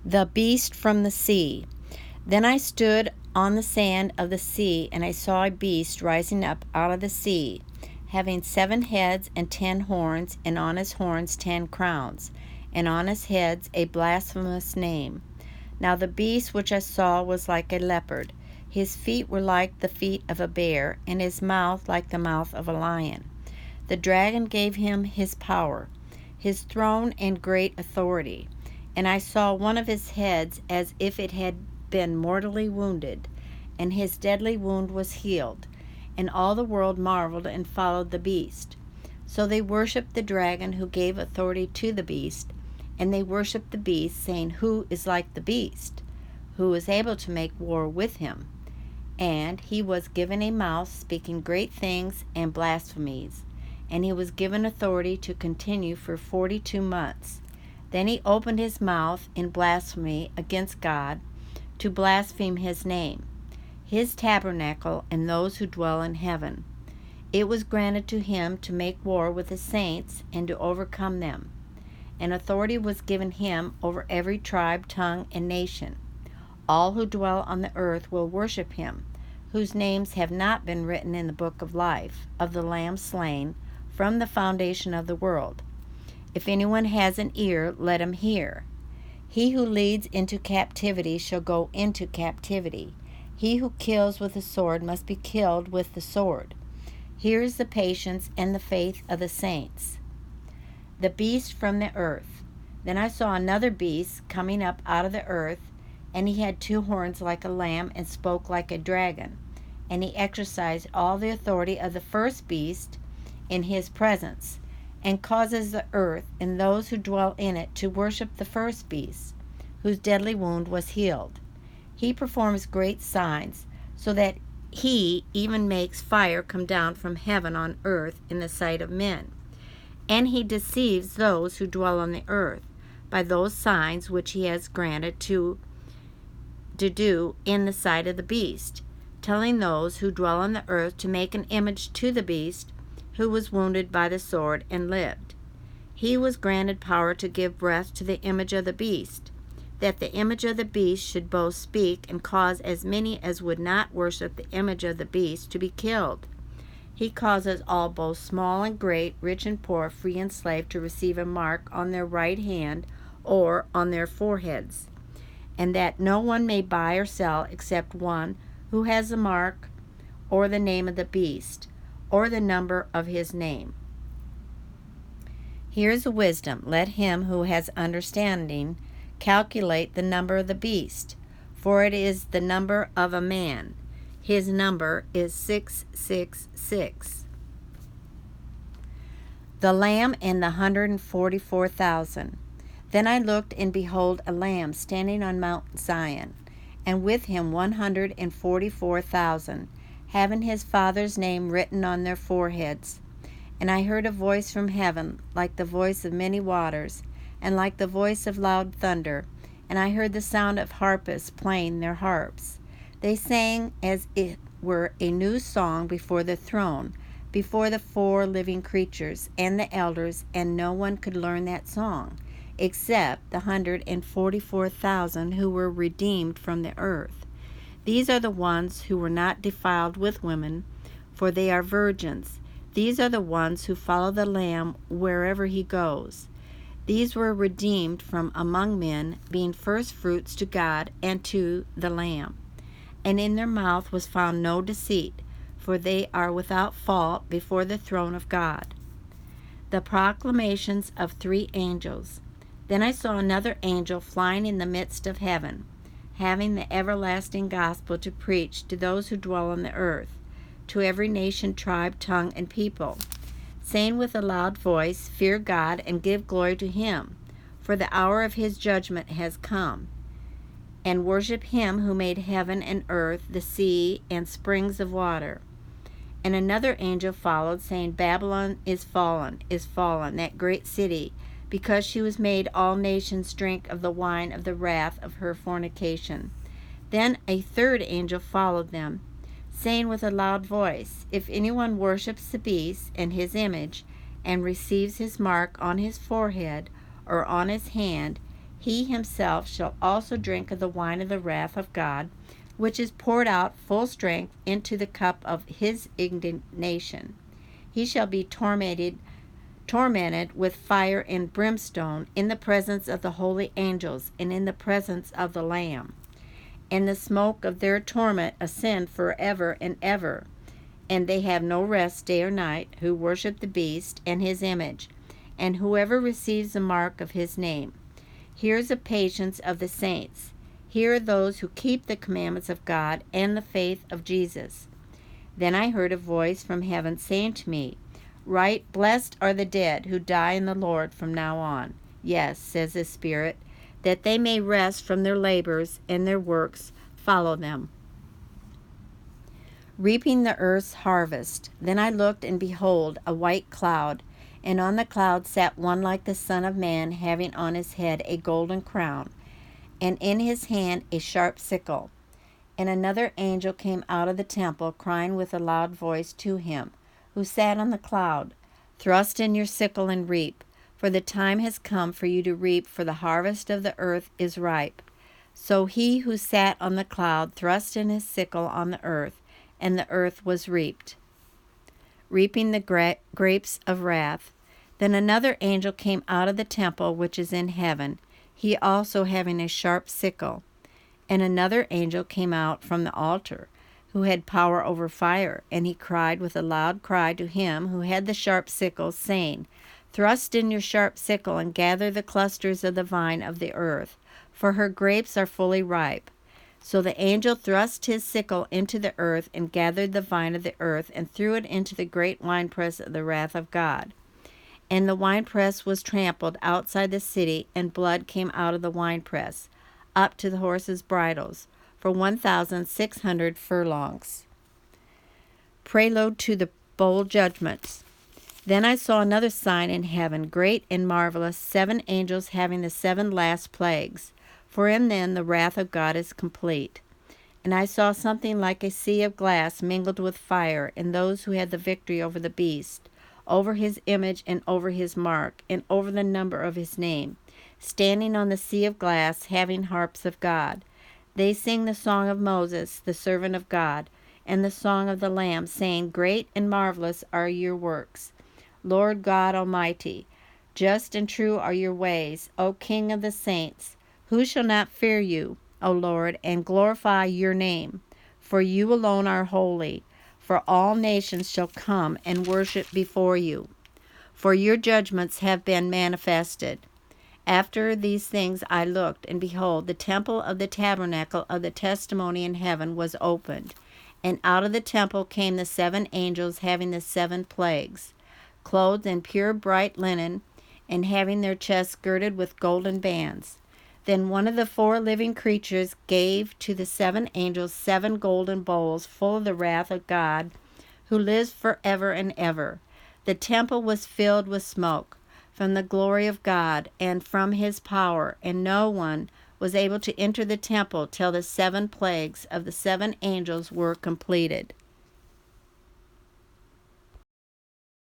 The beast from the sea. Then I stood on the sand of the sea, and I saw a beast rising up out of the sea, having 7 heads and 10 horns, and on his horns 10 crowns, and on his heads a blasphemous name. Now the beast which I saw was like a leopard. His feet were like the feet of a bear, and his mouth like the mouth of a lion. The dragon gave him his power, his throne, and great authority. And I saw one of his heads as if it had been mortally wounded, and his deadly wound was healed. And all the world marveled and followed the beast. So they worshipped the dragon who gave authority to the beast, and they worshipped the beast, saying, Who is like the beast? Who is able to make war with him? And he was given a mouth speaking great things and blasphemies, and he was given authority to continue for 42 months. Then he opened his mouth in blasphemy against God, to blaspheme his name, his tabernacle, and those who dwell in heaven. It was granted to him to make war with the saints and to overcome them. And authority was given him over every tribe, tongue, and nation. All who dwell on the earth will worship him, whose names have not been written in the book of life of the Lamb slain from the foundation of the world. If anyone has an ear, let him hear. He who leads into captivity shall go into captivity. He who kills with the sword must be killed with the sword. Here is the patience and the faith of the saints. The beast from the earth. Then I saw another beast coming up out of the earth, and he had 2 horns like a lamb and spoke like a dragon. And he exercised all the authority of the first beast in his presence, and causes the earth and those who dwell in it to worship the first beast, whose deadly wound was healed. He performs great signs, so that he even makes fire come down from heaven on earth in the sight of men. And he deceives those who dwell on the earth by those signs which he has granted to do in the sight of the beast, telling those who dwell on the earth to make an image to the beast, who was wounded by the sword and lived. He was granted power to give breath to the image of the beast, that the image of the beast should both speak and cause as many as would not worship the image of the beast to be killed. He causes all, both small and great, rich and poor, free and slave, to receive a mark on their right hand or on their foreheads, and that no one may buy or sell except one who has the mark or the name of the beast, or the number of his name. Here is wisdom. Let him who has understanding calculate the number of the beast, for it is the number of a man. His number is 666. The Lamb and the 144,000. Then I looked, and behold, a Lamb standing on Mount Zion, and with him 144,000, having his Father's name written on their foreheads. And I heard a voice from heaven, like the voice of many waters, and like the voice of loud thunder. And I heard the sound of harpists playing their harps. They sang as it were a new song before the throne, before the 4 living creatures and the elders, and no one could learn that song, except the 144,000 who were redeemed from the earth. These are the ones who were not defiled with women, for they are virgins. These are the ones who follow the Lamb wherever he goes. These were redeemed from among men, being first fruits to God and to the Lamb. And in their mouth was found no deceit, for they are without fault before the throne of God. The proclamations of 3 angels. Then I saw another angel flying in the midst of heaven, having the everlasting gospel to preach to those who dwell on the earth, to every nation, tribe, tongue, and people, saying with a loud voice, Fear God and give glory to him, for the hour of his judgment has come, and worship him who made heaven and earth, the sea, and springs of water. And another angel followed, saying, Babylon is fallen, that great city, because she was made all nations drink of the wine of the wrath of her fornication. Then a third angel followed them, saying with a loud voice, If anyone worships the beast and his image, and receives his mark on his forehead or on his hand, he himself shall also drink of the wine of the wrath of God, which is poured out full strength into the cup of his indignation. He shall be tormented with fire and brimstone in the presence of the holy angels and in the presence of the Lamb. And the smoke of their torment ascend forever and ever. And they have no rest day or night, who worship the beast and his image, and whoever receives the mark of his name. Here is the patience of the saints. Here are those who keep the commandments of God and the faith of Jesus. Then I heard a voice from heaven saying to me, Write, blessed are the dead who die in the Lord from now on. Yes, says the Spirit, that they may rest from their labors and their works follow them. Reaping the earth's harvest. Then I looked, and behold, a white cloud, and on the cloud sat one like the Son of Man, having on his head a golden crown, and in his hand a sharp sickle. And another angel came out of the temple, crying with a loud voice to him, who sat on the cloud, Thrust in your sickle and reap, for the time has come for you to reap, for the harvest of the earth is ripe. So he who sat on the cloud thrust in his sickle on the earth, and the earth was reaped. Reaping the grapes of wrath. Then another angel came out of the temple which is in heaven, he also having a sharp sickle. And another angel came out from the altar, who had power over fire, and he cried with a loud cry to him who had the sharp sickle, saying, Thrust in your sharp sickle, and gather the clusters of the vine of the earth, for her grapes are fully ripe. So the angel thrust his sickle into the earth, and gathered the vine of the earth, and threw it into the great winepress of the wrath of God. And the winepress was trampled outside the city, and blood came out of the winepress, up to the horses' bridles, for 1,600 furlongs. Prelude to the bowl judgments. Then I saw another sign in heaven, great and marvelous, 7 angels having the 7 last plagues, for in them the wrath of God is complete. And I saw something like a sea of glass mingled with fire, and those who had the victory over the beast, over his image and over his mark, and over the number of his name, standing on the sea of glass, having harps of God. They sing the song of Moses, the servant of God, and the song of the Lamb, saying, Great and marvelous are your works, Lord God Almighty. Just and true are your ways, O King of the saints. Who shall not fear you, O Lord, and glorify your name? For you alone are holy, for all nations shall come and worship before you. For your judgments have been manifested. After these things I looked, and behold, the temple of the tabernacle of the testimony in heaven was opened. And out of the temple came the 7 angels having the 7 plagues, clothed in pure bright linen, and having their chests girded with golden bands. Then one of the 4 living creatures gave to the 7 angels 7 golden bowls full of the wrath of God, who lives forever and ever. The temple was filled with smoke from the glory of God and from his power, and no one was able to enter the temple till the 7 plagues of the 7 angels were completed.